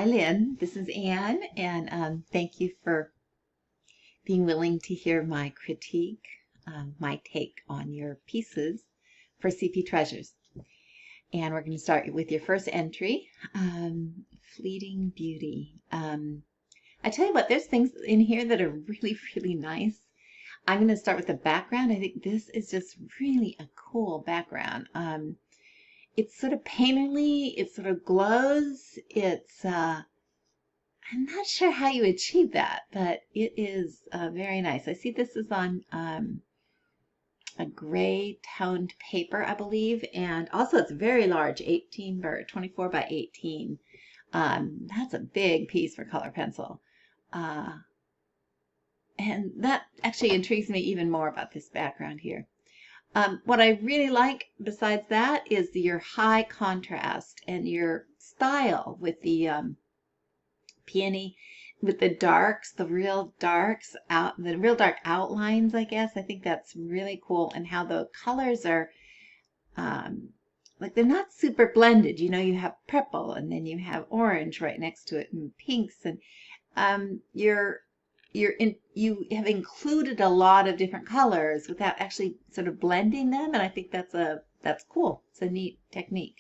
Hi, Lynn. This is Anne, and thank you for being willing to hear my critique, my take on your pieces for CP Treasures. And we're going to start with your first entry, Fleeting Beauty. I tell you what, there's things in here that are really, really nice. I'm going to start with the background. I think this is just really a cool background. It's sort of painterly, it sort of glows. I'm not sure how you achieve that, but it is very nice. I see this is on a gray toned paper, I believe, and also it's very large, 24 by 18. That's a big piece for color pencil. And that actually intrigues me even more about this background here. What I really like besides that is your high contrast and your style with the peony, with the darks, the real dark outlines, I guess. I think that's really cool, and how the colors are like they're not super blended. You know, you have purple and then you have orange right next to it and pinks, and you have included a lot of different colors without actually sort of blending them, and I think that's cool. It's a neat technique.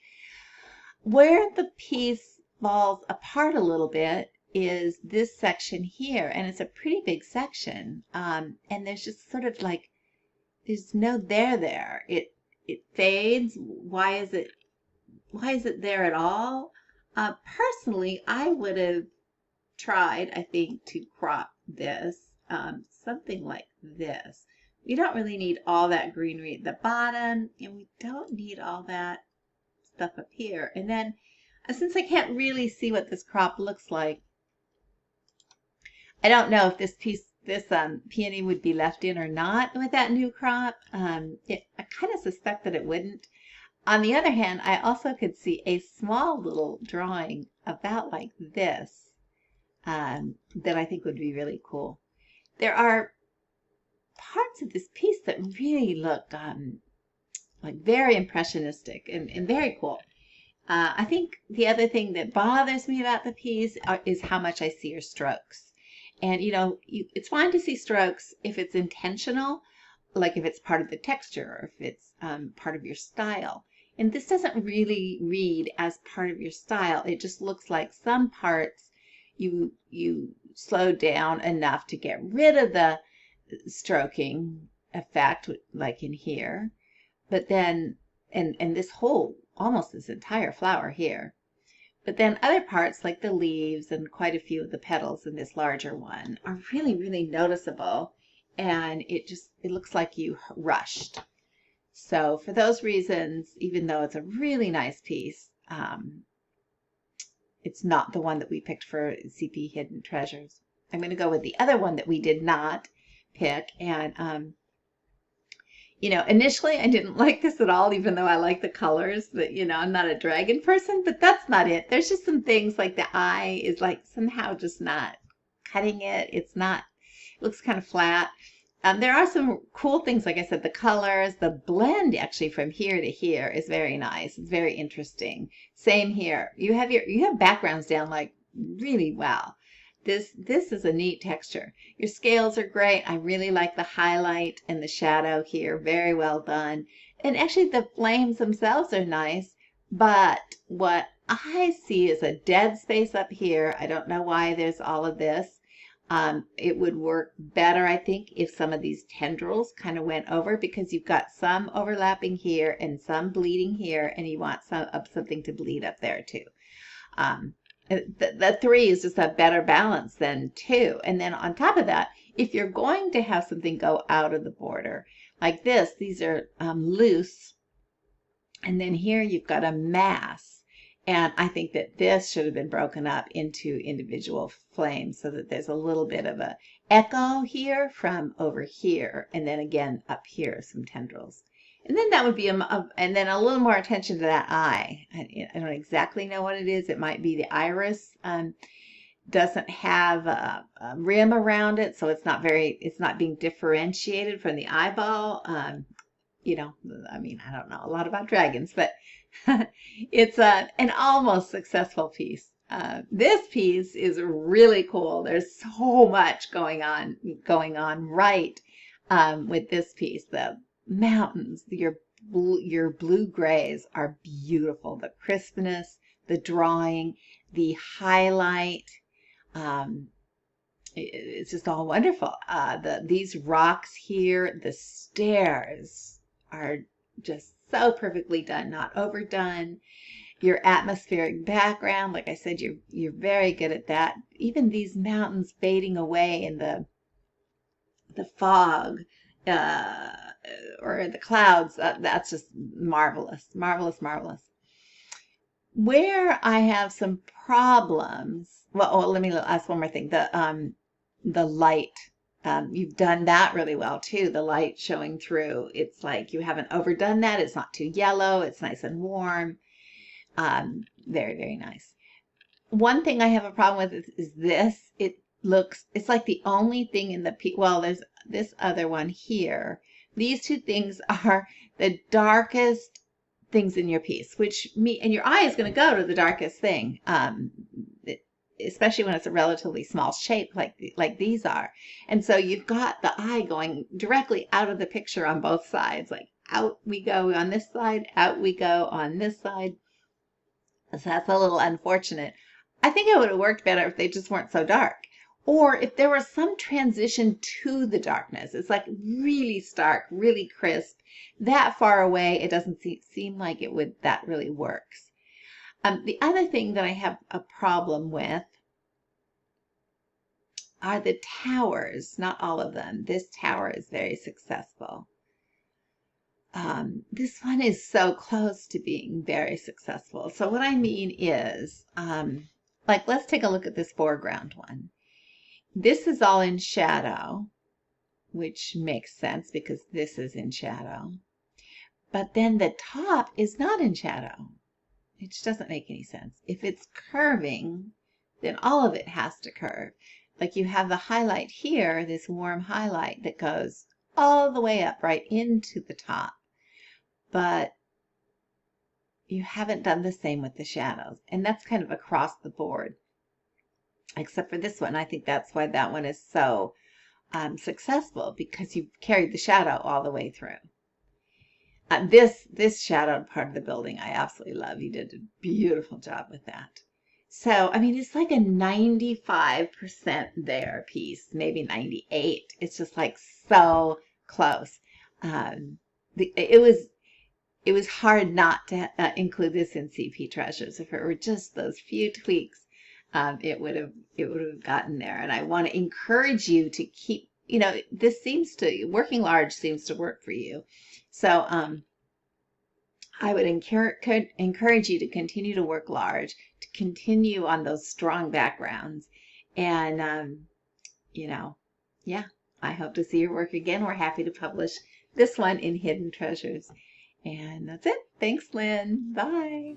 Where the piece falls apart a little bit is this section here, and it's a pretty big section, and there's just sort of like there's no there. It fades. Why is it there at all? Personally, I would have tried, I think, to crop this something like this. We don't really need all that greenery at the bottom, and we don't need all that stuff up here. And then since I can't really see what this crop looks like, I don't know if this peony would be left in or not with that new crop. I kind of suspect that it wouldn't. On the other hand, I also could see a small little drawing about like this that I think would be really cool. There are parts of this piece that really look like very impressionistic and very cool. I think the other thing that bothers me about the piece is how much I see your strokes. And you know, it's fine to see strokes if it's intentional, like if it's part of the texture or if it's part of your style. And this doesn't really read as part of your style. It just looks like some parts you slow down enough to get rid of the stroking effect, like in here. But then, and this whole, almost this entire flower here. But then other parts like the leaves and quite a few of the petals in this larger one are really, really noticeable. And it looks like you rushed. So for those reasons, even though it's a really nice piece, it's not the one that we picked for CP Hidden Treasures. I'm going to go with the other one that we did not pick. And you know, initially I didn't like this at all, even though I like the colors. But, you know, I'm not a dragon person, but that's not it. There's just some things like the eye is like somehow just not cutting it. It looks kind of flat. There are some cool things, like I said, the colors, the blend actually from here to here is very nice. It's very interesting. Same here. You have backgrounds down like really well. This is a neat texture. Your scales are great. I really like the highlight and the shadow here. Very well done. And actually the flames themselves are nice, but what I see is a dead space up here. I don't know why there's all of this. It would work better, I think, if some of these tendrils kind of went over, because you've got some overlapping here and some bleeding here, and you want something to bleed up there too. The 3 is just a better balance than 2. And then on top of that, if you're going to have something go out of the border like this, these are loose, and then here you've got a mass. And I think that this should have been broken up into individual flames so that there's a little bit of a echo here from over here, and then again up here some tendrils. And then that would be and then a little more attention to that eye. I don't exactly know what it is. It might be the iris. Doesn't have a rim around it, so it's not being differentiated from the eyeball. You know, I mean, I don't know a lot about dragons, but it's an almost successful piece. This piece is really cool. There's so much going on right with this piece. The mountains, your blue grays are beautiful. The crispness, the drawing, the highlight. It's just all wonderful. These rocks here, the stairs are just so perfectly done, not overdone. Your atmospheric background, like I said, you're very good at that. Even these mountains fading away in the fog or the clouds, that's just marvelous, marvelous, marvelous. Where I have some problems, well, let me ask one more thing. The light, you've done that really well too. The light showing through. It's like you haven't overdone that. It's not too yellow. It's nice and warm. Very, very nice. One thing I have a problem with is this. It's like the only thing in the, well, there's this other one here. These two things are the darkest things in your piece, and your eye is going to go to the darkest thing, especially when it's a relatively small shape like these are. And so you've got the eye going directly out of the picture on both sides, like out we go on this side, out we go on this side. So that's a little unfortunate. I think it would have worked better if they just weren't so dark. Or if there was some transition to the darkness. It's like really stark, really crisp. That far away, it doesn't seem like that really works. The other thing that I have a problem with are the towers. Not all of them. This tower is very successful. This one is so close to being very successful. So what I mean is, like, let's take a look at this foreground one. This is all in shadow, which makes sense because this is in shadow. But then the top is not in shadow, which doesn't make any sense. If it's curving, then all of it has to curve. Like you have the highlight here, this warm highlight that goes all the way up right into the top. But you haven't done the same with the shadows. And that's kind of across the board. Except for this one. I think that's why that one is so successful, because you've carried the shadow all the way through. This shadowed part of the building I absolutely love. You did a beautiful job with that. So, I mean, it's like a 95% there piece, maybe 98. It's just like so close. It was hard not to include this in CP Treasures. If it were just those few tweaks, it would have gotten there. And I want to encourage you to keep, working large seems to work for you. So I would encourage you to continue to work large, to continue on those strong backgrounds. And, yeah, I hope to see your work again. We're happy to publish this one in Hidden Treasures. And that's it. Thanks, Lynn. Bye.